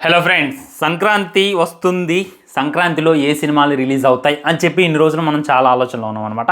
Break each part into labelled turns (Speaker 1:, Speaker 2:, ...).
Speaker 1: Hello friends, Sankranti వస్తుంది. సంక్రాంతిలో ఏ సినిమాలు release అవుతాయి అని చెప్పి ఇన్ని రోజులు మనం చాలా ఆలోచనలో ఉన్నాం అనమాట.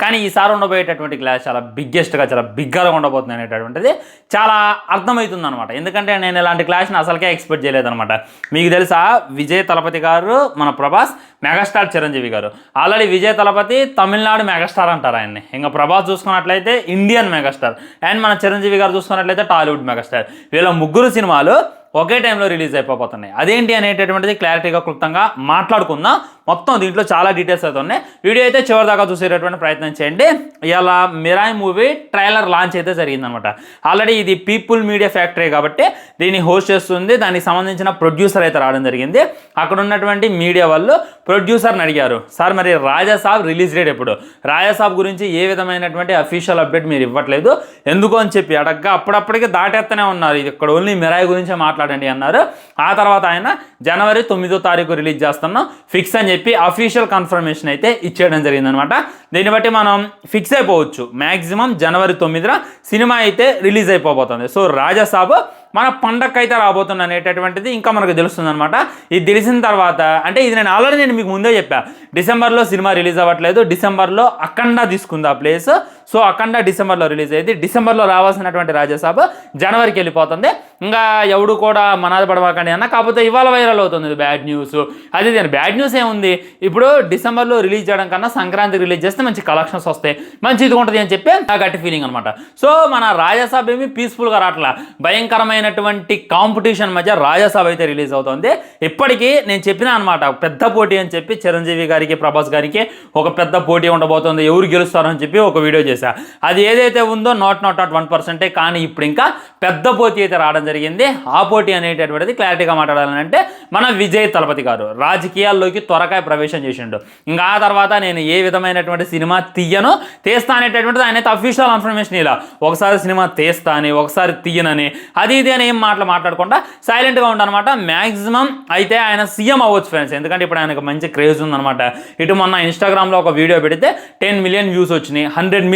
Speaker 1: కానీ ఈసారి ఉండబోయేటటువంటి క్లాస్ చాలా బిగ్గెస్ట్గా, చాలా బిగ్గా ఉండబోతుంది అనేటటువంటిది చాలా అర్థమవుతుంది అనమాట. ఎందుకంటే నేను ఇలాంటి క్లాస్ని అసలుకే ఎక్స్పెక్ట్ చేయలేదనమాట. మీకు తెలుసా, విజయ్ తలపతి గారు, మన ప్రభాస్, మెగాస్టార్ చిరంజీవి గారు. ఆల్రెడీ విజయ్ తలపతి తమిళనాడు మెగాస్టార్ అంటారు ఆయన్ని. ఇంకా ప్రభాస్ చూసుకున్నట్లయితే ఇండియన్ మెగాస్టార్, అండ్ మన చిరంజీవి గారు చూసుకున్నట్లయితే టాలీవుడ్ మెగాస్టార్. వీళ్ళ ముగ్గురు సినిమాలు ఒకే టైంలో రిలీజ్ అయిపోతున్నాయి. అదేంటి అనేటటువంటిది క్లారిటీగా క్లుప్తంగా మాట్లాడుకుందాం. మొత్తం దీంట్లో చాలా డీటెయిల్స్ అయితే ఉన్నాయి. వీడియో అయితే చివరి దాకా చూసేటటువంటి ప్రయత్నం చేయండి. ఇలా మిరాయి మూవీ ట్రైలర్ లాంచ్ అయితే జరిగిందనమాట. ఆల్రెడీ ఇది పీపుల్ మీడియా ఫ్యాక్టరీ కాబట్టి దీన్ని హోస్ట్ చేస్తుంది. దానికి సంబంధించిన ప్రొడ్యూసర్ అయితే రావడం జరిగింది. అక్కడ ఉన్నటువంటి మీడియా వాళ్ళు ప్రొడ్యూసర్ని అడిగారు, సార్ మరి రాజాసాబ్ రిలీజ్ డేట్ ఎప్పుడు? రాజాసాబ్ గురించి ఏ విధమైనటువంటి అఫీషియల్ అప్డేట్ మీరు ఇవ్వట్లేదు ఎందుకు అని చెప్పి అడగ్గా అప్పుడప్పటికి దాటేస్తూనే ఉన్నారు. ఇది ఇక్కడ ఓన్లీ మిరాయి గురించి మాట్లాడండి అన్నారు. ఆ తర్వాత ఆయన జనవరి 9వ తారీఖు రిలీజ్ చేస్తున్నాం ఫిక్స్ అని చెప్పి అఫీషియల్ కన్ఫర్మేషన్ అయితే ఇచ్చేయడం జరిగిందనమాట. దీన్ని బట్టి మనం ఫిక్స్ అయిపోవచ్చు, మ్యాక్సిమం జనవరి 9న సినిమా అయితే రిలీజ్ అయిపోతుంది. సో రాజాసాబ్ మన పండగకి అయితే రాబోతుంది అనేటటువంటిది ఇంకా మనకు తెలుస్తుంది అనమాట. ఇది తెలిసిన తర్వాత, అంటే ఇది నేను మీకు ముందే చెప్పా, డిసెంబర్లో సినిమా రిలీజ్ అవ్వట్లేదు, డిసెంబర్లో అఖండ తీసుకుంది ఆ ప్లేస్. సో అఖండ డిసెంబర్లో రిలీజ్ అయ్యింది. డిసెంబర్లో రావాల్సినటువంటి రాజాసాబ్ జనవరికి వెళ్ళిపోతుంది. ఇంకా ఎవడు కూడా మనాది పడవాకండి అన్న. కాకపోతే ఇవాళ వైరల్ అవుతుంది బ్యాడ్ న్యూస్. అది బ్యాడ్ న్యూస్ ఏముంది, ఇప్పుడు డిసెంబర్లో రిలీజ్ చేయడం కన్నా సంక్రాంతికి రిలీజ్ చేస్తే మంచి కలెక్షన్స్ వస్తాయి, మంచి ఇది ఉంటుంది అని చెప్పి ఆ గట్టి ఫీలింగ్ అనమాట. సో మన రాజాసాబ్ ఏమి పీస్ఫుల్గా రావట్లా, భయంకరమైనటువంటి కాంపిటీషన్ మధ్య రాజాసాబ్ అయితే రిలీజ్ అవుతుంది. ఇప్పటికీ నేను చెప్పినా అనమాట, పెద్ద పోటీ అని చెప్పి చిరంజీవి గారికి, ప్రభాస్ గారికి ఒక పెద్ద పోటీ ఉండబోతుంది, ఎవరు గెలుస్తారని చెప్పి ఒక వీడియో చేశా. అది ఏదైతే ఉందో నాట్ 1%, కానీ ఇప్పుడు ఇంకా పెద్ద పోటీ అయితే రావడం జరిగింది. ఆ పోటీ అనేటటువంటిది క్లారిటీగా మాట్లాడాలంటే మన విజయ్ తలపతి గారు రాజకీయాల్లోకి త్వరగా ప్రవేశం చేసిండు. ఇంకా ఆ తర్వాత నేను ఏ విధమైనటువంటి సినిమా తీయను, తీస్తా అనేటటువంటిది ఆయన అయితే అఫీషియల్ ఇన్ఫర్మేషన్. ఇలా ఒకసారి సినిమా తీస్తా అని, ఒకసారి తీయనని, అది ఇది అని ఏం మాట్లాడకుండా సైలెంట్గా ఉండనమాట. మ్యాక్సిమం అయితే ఆయన సీఎం అవ్వచ్చు ఫ్రెండ్స్, ఎందుకంటే ఇప్పుడు ఆయనకు మంచి క్రేజ్ ఉందనమాట. ఇటు మొన్న ఇన్స్టాగ్రామ్లో ఒక వీడియో పెడితే 10 మిలియన్ వ్యూస్ వచ్చినాయి, 10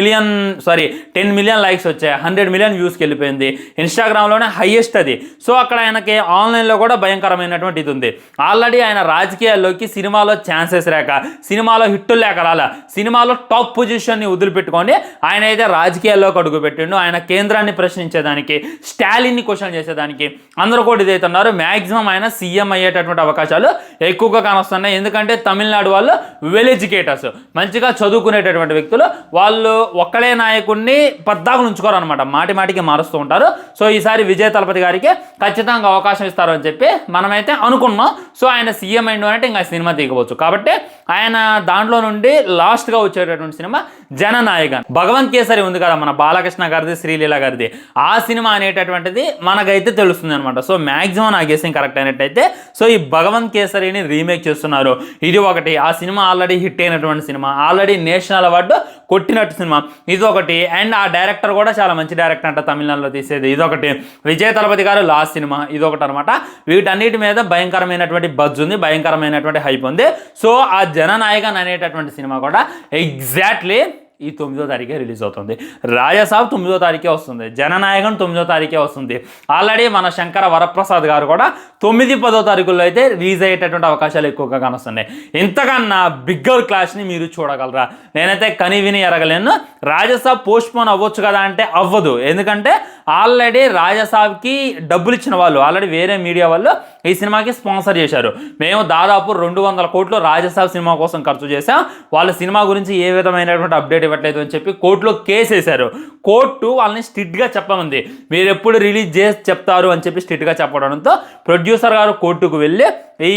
Speaker 1: మిలియన్ లైక్స్ వచ్చాయి, 100 మిలియన్ వ్యూస్కి వెళ్ళిపోయింది. ఇన్స్టాగ్రామ్లోనే హైయెస్ట్ అది. సో అక్కడ ఆయనకి ఆన్లైన్లో కూడా భయంకరమైనటువంటి ఇది ఉంది. ఆల్రెడీ ఆయన రాజకీయాల్లోకి సినిమాలో ఛాన్సెస్ లేక, సినిమాలో హిట్టులు లేక రాలా, సినిమాలో టాప్ పొజిషన్ని వదిలిపెట్టుకొని ఆయన అయితే రాజకీయాల్లోకి అడుగుపెట్టిండు. ఆయన కేంద్రాన్ని ప్రశ్నించేదానికి, స్టాలిన్ని క్వశ్చన్ చేసేదానికి అందరూ కూడా ఇదైతున్నారు. మ్యాక్సిమం ఆయన సీఎం అయ్యేటటువంటి అవకాశాలు ఎక్కువగా కానొస్తున్నాయి. ఎందుకంటే తమిళనాడు వాళ్ళు వెల్ ఎడ్యుకేటర్స్, మంచిగా చదువుకునేటటువంటి వ్యక్తులు, వాళ్ళు ఒక్కడే నాయకుడిని పద్దాకులు ఉంచుకోరు అనమాట, మాటికి మారుస్తూ ఉంటారు. సో ఈసారి విజయ్ తలపతి గారికి ఖచ్చితంగా అవకాశం ఇస్తారు అని చెప్పి మనమైతే అనుకున్నాం. సో ఆయన సీఎం అయిండు అంటే ఇంకా సినిమా తీయవచ్చు. కాబట్టి ఆయన దాంట్లో నుండి లాస్ట్గా వచ్చేటటువంటి సినిమా జననాయకన్. భగవంత్ కేసరి ఉంది కదా మన బాలకృష్ణ గారిది, శ్రీలీల గారిది, ఆ సినిమా అనేటటువంటిది మనకైతే తెలుస్తుంది అనమాట. సో మ్యాక్సిమం నా గెస్సింగ్ కరెక్ట్ అయినట్టయితే సో ఈ భగవంత్ కేసరిని రీమేక్ చేస్తున్నారు. ఇది ఒకటి. ఆ సినిమా ఆల్రెడీ హిట్ అయినటువంటి సినిమా, ఆల్రెడీ నేషనల్ అవార్డు కొట్టినట్టు సినిమా, ఇది ఒకటి. అండ్ ఆ డైరెక్టర్ కూడా చాలా మంచి డైరెక్టర్ అంట, తమిళనాడులో తీసేది, ఇదొకటి. విజయ్ తలపతి గారు లాస్ట్ సినిమా, ఇదొకటి అనమాట. వీటన్నిటి మీద భయంకరమైనటువంటి బజ్ ఉంది, భయంకరమైనటువంటి హైప్ ఉంది. సో ఆ జననాయకన్ అనేటటువంటి సినిమా కూడా ఎగ్జాక్ట్లీ ఈ 9వ తారీఖే రిలీజ్ అవుతుంది. రాజాసాబ్ 9వ తారీఖే వస్తుంది, జననాయకన్ 9వ తారీఖే వస్తుంది. ఆల్రెడీ మన శంకర వరప్రసాద్ గారు కూడా 9, 10వ తారీఖుల్లో అయితే రిలీజ్ అయ్యేటటువంటి అవకాశాలు ఎక్కువగా కానొస్తున్నాయి. ఇంతకన్నా బిగ్గర్ క్లాష్ని మీరు చూడగలరా? నేనైతే కని విని ఎరగలేను. రాజాసాబ్ పోస్ట్ పోన్ అవ్వచ్చు కదా అంటే అవ్వదు. ఎందుకంటే ఆల్రెడీ రాజాసాబ్కి డబ్బులు ఇచ్చిన వాళ్ళు, ఆల్రెడీ వేరే మీడియా వాళ్ళు ఈ సినిమాకి స్పాన్సర్ చేశారు. మేము దాదాపు 200 కోట్లు రాజాసాబ్ సినిమా కోసం ఖర్చు చేశాం, వాళ్ళ సినిమా గురించి ఏ విధమైనటువంటి అప్డేట్ ఇవ్వట్లేదు అని చెప్పి కోర్టులో కేసు వేశారు. కోర్టు వాళ్ళని స్ట్రిక్ట్గా చెప్పనుంది, మీరు ఎప్పుడు రిలీజ్ చేసి చెప్తారు అని చెప్పి స్ట్రిక్ట్గా చెప్పడంతో ప్రొడ్యూసర్ గారు కోర్టుకు వెళ్ళి ఈ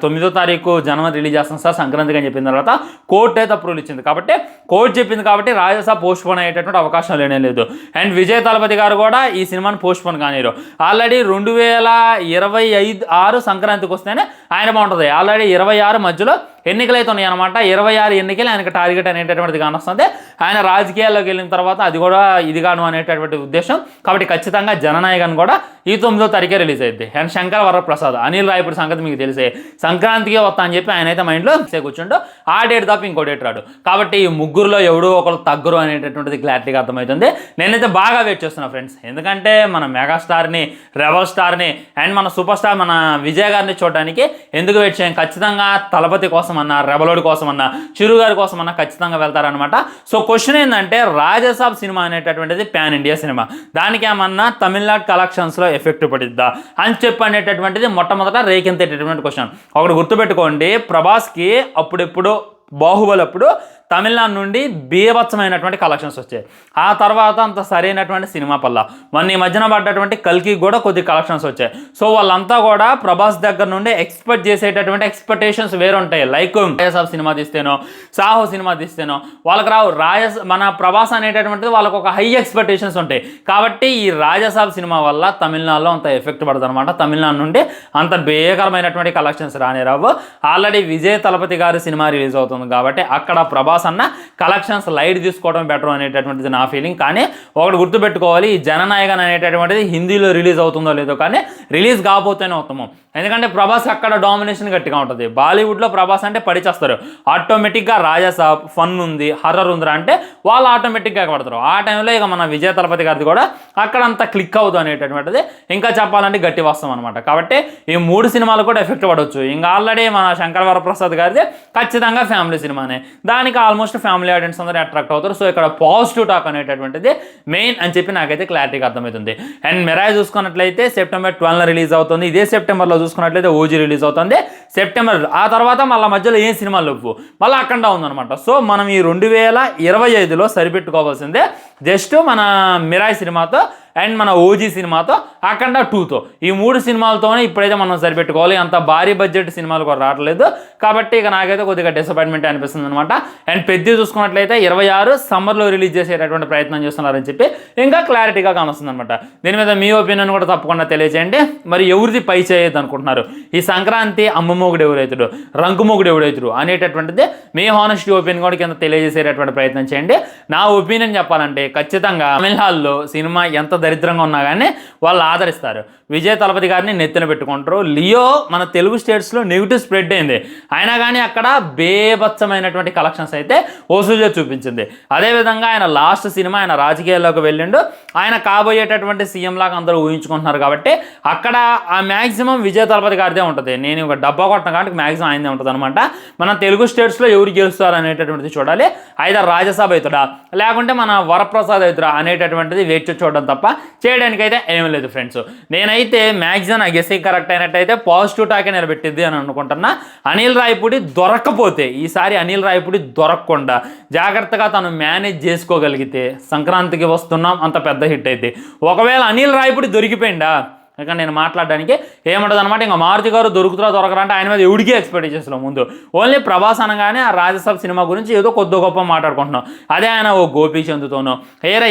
Speaker 1: 9వ తారీఖు జనవరి రిలీజ్ చేస్తాం సార్ సంక్రాంతికి అని చెప్పిన తర్వాత కోర్టు అయితే అప్రూవల్ ఇచ్చింది. కాబట్టి కోర్టు చెప్పింది కాబట్టి రాజాసాబ్ పోస్ట్ పోన్ అయ్యేటటువంటి అవకాశం లేనే లేదు. అండ్ విజయ్ తలపతి గారు కూడా ఈ సినిమాని పోస్ట్ పోన్ కానిరు. ఆల్రెడీ 2026 సంక్రాంతికి వస్తేనే ఆయన బాగుంటుంది. ఆల్రెడీ 26 మధ్యలో ఎన్నికలు అయితే ఉన్నాయి అనమాట. 26 ఎన్నికలు ఆయనకు టార్గెట్ అనేటటువంటిది కానొస్తుంది. ఆయన రాజకీయాల్లోకి వెళ్ళిన తర్వాత అది కూడా ఇది కాను అనేటటువంటి ఉద్దేశం. కాబట్టి ఖచ్చితంగా జననాయకన్ కూడా ఈ 9వ తారీఖే రిలీజ్ అయింది. అండ్ శంకర్ వరప్రసాద్, అనిల్ రాయపూడి సంగతి సంగతి మీకు తెలిసే. సంక్రాంతికే వస్తా అని చెప్పి ఆయన అయితే మైండ్లో కూర్చుంటూ ఆ డేట్ తప్ప ఇంకో డేట్ రాడు. కాబట్టి ఈ ముగ్గురులో ఎవడో ఒకరు తగ్గరు అనేటటువంటిది క్లారిటీగా అర్థమవుతుంది. నేనైతే బాగా వెయిట్ చేస్తున్నా ఫ్రెండ్స్, ఎందుకంటే మన మెగాస్టార్ని, రెబల్ స్టార్ని అండ్ మన సూపర్ స్టార్ మన విజయ్ గారిని చూడడానికి ఎందుకు వెయిట్ చేయం. ఖచ్చితంగా తలపతి కోసం అన్నా, రెబలోడి కోసం అన్నా, చిరు గారి కోసం అన్నా ఖచ్చితంగా వెళ్తారనమాట. సో క్వశ్చన్ ఏంటంటే రాజసాబ్ సినిమా అనేటటువంటిది ప్యాన్ ఇండియా సినిమా, దానికి ఏమన్నా తమిళనాడు కలెక్షన్స్లో ఎఫెక్ట్ పడిద్దా అని చెప్పి అనేటటువంటిది మొట్టమొదట రేకెంతేటటువంటి క్వశ్చన్. ఒకటి గుర్తుపెట్టుకోండి, ప్రభాస్కి అప్పుడెప్పుడు బాహుబలి అప్పుడు తమిళనాడు నుండి బీభత్సమైనటువంటి కలెక్షన్స్ వచ్చాయి. ఆ తర్వాత అంత సరైనటువంటి సినిమా పల్లా. మొన్న ఈ మధ్యన పడ్డటువంటి కల్కి కూడా కొద్ది కలెక్షన్స్ వచ్చాయి. సో వాళ్ళంతా కూడా ప్రభాస్ దగ్గర నుండి ఎక్స్పెక్ట్ చేసేటటువంటి ఎక్స్పెక్టేషన్స్ వేరుంటాయి. లైక్ రాజసాబ్ సినిమా తీస్తేనో, సాహో సినిమా తీస్తేనో వాళ్ళకి రావు. మన ప్రభాస్ అనేటటువంటిది వాళ్ళకు ఒక హై ఎక్స్పెక్టేషన్స్ ఉంటాయి. కాబట్టి ఈ రాజసాబ్ సినిమా వల్ల తమిళనాడులో అంత ఎఫెక్ట్ పడుతుంది అనమాట. తమిళనాడు నుండి అంత భీకరమైనటువంటి కలెక్షన్స్ రాని రావు. ఆల్రెడీ విజయ్ తలపతి గారి సినిమా రిలీజ్ అవుతుంది కాబట్టి అక్కడ ప్రభాస్ అన్న కలెక్షన్స్ లైట్ తీసుకోవడం బెటర్ అనేటటువంటిది నా ఫీలింగ్. కానీ ఒకటి గుర్తుపెట్టుకోవాలి, ఈ జననాయకన్ అనేటటువంటిది హిందీలో రిలీజ్ అవుతుందో లేదో కానీ రిలీజ్ కాకపోతేనే ఉత్తమం. ఎందుకంటే ప్రభాస్ అక్కడ డామినేషన్ గట్టిగా ఉంటుంది. బాలీవుడ్లో ప్రభాస్ అంటే పడిచేస్తారు. ఆటోమేటిక్గా రాజాసాబ్ ఫన్ ఉంది, హర్రర్ ఉందిరా అంటే వాళ్ళు ఆటోమేటిక్గా పడతారు. ఆ టైంలో ఇక మన విజయ తలపతి గారిది కూడా అక్కడ అంతా క్లిక్ అవుతుంది అనేటటువంటిది ఇంకా చెప్పాలంటే గట్టి వస్తాం అనమాట. కాబట్టి ఈ 3 సినిమాలు కూడా ఎఫెక్ట్ పడవచ్చు. ఇంకా ఆల్రెడీ మన శంకర్ వరప్రసాద్ గారిది ఖచ్చితంగా ఫ్యామిలీ సినిమానే, దానికి ఆల్మోస్ట్ ఫ్యామిలీ ఆడియన్స్ అందరూ అట్రాక్ట్ అవుతారు. సో ఇక్కడ పాజిటివ్ టాక్ అనేటటువంటిది మెయిన్ అని చెప్పి నాకైతే క్లారిటీగా అర్థమవుతుంది. అండ్ మిరాయి చూసుకున్నట్లయితే సెప్టెంబర్ 12 రిలీజ్ అవుతుంది. ఇదే సెప్టెంబర్లో చూసుకున్నట్లయితే ఓజీ రిలీజ్ అవుతుంది సెప్టెంబర్. ఆ తర్వాత మళ్ళీ మధ్యలో ఏం సినిమాలు లేవు, మళ్ళీ అక్కడ ఉందన్నమాట. సో మనం ఈ 2025లో సరిపెట్టుకోవాల్సిందే జస్ట్ మన మిరాయి సినిమాతో అండ్ మన ఓజీ సినిమాతో, అఖండ 2తో, ఈ 3 సినిమాలతోనే ఇప్పుడైతే మనం సరిపెట్టుకోవాలి. అంత భారీ బడ్జెట్ సినిమాలు కూడా రావట్లేదు కాబట్టి ఇక నాకైతే కొద్దిగా డిసప్పాయింట్మెంట్ అనిపిస్తుంది అనమాట. అండ్ పెద్ద చూసుకున్నట్లయితే 26 సమ్మర్లో రిలీజ్ చేసేటటువంటి ప్రయత్నం చేస్తున్నారని చెప్పి ఇంకా క్లారిటీగా కానొస్తుంది అనమాట. దీని మీద మీ ఒపీనియన్ కూడా తప్పకుండా తెలియజేయండి. మరి ఎవరిది పై చేయొద్దు అనుకుంటున్నారు? ఈ సంక్రాంతి అమ్మమ్మొగుడు ఎవరైతుడు, రంకుమొగుడు ఎవరైతుడు అనేటటువంటిది మీ హానెస్టీ ఒపీనియన్ కూడా కింద తెలియజేసేటటువంటి ప్రయత్నం చేయండి. నా ఒపీనియన్ చెప్పాలంటే ఖచ్చితంగా తమిళనాడులో సినిమా ఎంత దరిద్రంగా ఉన్నా కానీ వాళ్ళు ఆదరిస్తారు. విజయ్ తలపతి గారిని నెత్తిన పెట్టుకుంటారు. లియో మన తెలుగు స్టేట్స్లో నెగిటివ్ స్ప్రెడ్ అయింది, అయినా కానీ అక్కడ బేభత్సమైనటువంటి కలెక్షన్స్ అయితే వసూలు చూపించింది. అదేవిధంగా ఆయన లాస్ట్ సినిమా ఆయన రాజకీయాల్లోకి వెళ్ళిండు, ఆయన కాబోయేటటువంటి సీఎం లాగా అందరూ ఊహించుకుంటున్నారు కాబట్టి అక్కడ ఆ మ్యాక్సిమం విజయ్ తలపతి గారిదే ఉంటుంది. నేను ఒక డబ్బా కొట్టిన కాబట్టి మ్యాక్సిమం ఆయనదే ఉంటుంది అనమాట. మన తెలుగు స్టేట్స్లో ఎవరు గెలుస్తారు అనేటటువంటిది చూడాలి. అయితే రాజ్యసభ అవుతాడా లేకుంటే మన వరప్రసాద్ అవుతారా అనేటటువంటిది వెయిట్ చూడడం తప్ప చేయడానికైతే ఏమీ లేదు ఫ్రెండ్స్. నేనైతే మ్యాక్సిమం ఆ గెస్సింగ్ కరెక్ట్ అయినట్టయితే పాజిటివ్ టాకే నిలబెట్టిద్ది అని అనుకుంటున్నా. అనిల్ రాయపూడి దొరక్కపోతే, ఈసారి అనిల్ రాయపూడి దొరకకుండా జాగ్రత్తగా తను మేనేజ్ చేసుకోగలిగితే సంక్రాంతికి వస్తున్నాం అంత పెద్ద హిట్ అయితే. ఒకవేళ అనిల్ రాయపూడి దొరికిపోయిందా ఇక నేను మాట్లాడడానికి ఏముంటుంది అనమాట. ఇంకా మారుతి గారు దొరుకుతారా దొరకరా అంటే ఆయన మీద ఎవడికి ఎక్స్పెక్టేషన్స్లో ముందు ఓన్లీ ప్రభాస్ అనగానే ఆ రాజసాబ్ సినిమా గురించి ఏదో కొద్ది గొప్ప మాట్లాడుకుంటున్నాం. అదే ఆయన ఓ గోపీచంద్తోనో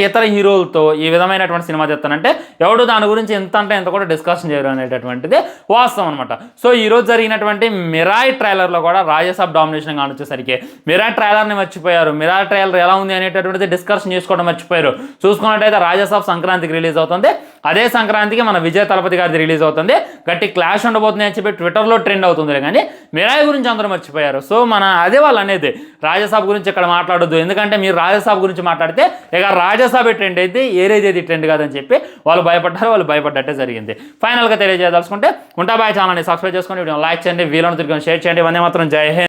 Speaker 1: ఇతర హీరోలతో ఈ విధమైనటువంటి సినిమా తెస్తానంటే ఎవడు దాని గురించి ఎంత అంటే ఎంత కూడా డిస్కషన్ చేయరు అనేటటువంటిది వాస్తవం అనమాట. సో ఈరోజు జరిగినటువంటి మిరాయి ట్రైలర్లో కూడా రాజసాబ్ డామినేషన్ కానొచ్చేసరికి మిరాయి ట్రైలర్ని మర్చిపోయారు. మిరాయి ట్రైలర్ ఎలా ఉంది అనేటటువంటిది డిస్కషన్ చేసుకోవడం మర్చిపోయారు. చూసుకున్నట్టయితే రాజసాబ్ సంక్రాంతికి రిలీజ్ అవుతుంది, అదే సంక్రాంతికి మన విజయ్ తలపతి గారిది రిలీజ్ అవుతుంది. గట్టి క్లాష్ ఉండబోతుంది అని చెప్పి ట్విట్టర్లో ట్రెండ్ అవుతుంది, కానీ మిరాయి గురించి అందరూ మర్చిపోయారు. సో అదే వాళ్ళు అనేది రాజసాబ్ గురించి ఇక్కడ మాట్లాడొద్దు, ఎందుకంటే మీరు రాజసాబ్ గురించి మాట్లాడితే ఇక రాజసాబ్ ట్రెండ్ అయితే ఏది ట్రెండ్ కాదని చెప్పి వాళ్ళు భయపడ్డారు. వాళ్ళు భయపడ్డట్టే జరిగింది. ఫైనల్గా తెలియజేయదలుచుకుంటే ఉంటా బాయ్. ఛానల్ని సబ్స్క్రైబ్ చేసుకొని వీడియో లైక్ చేయండి, వీళ్ళని తిరిగి షేర్ చేయండి. వందే మాత్రం జై హింద్.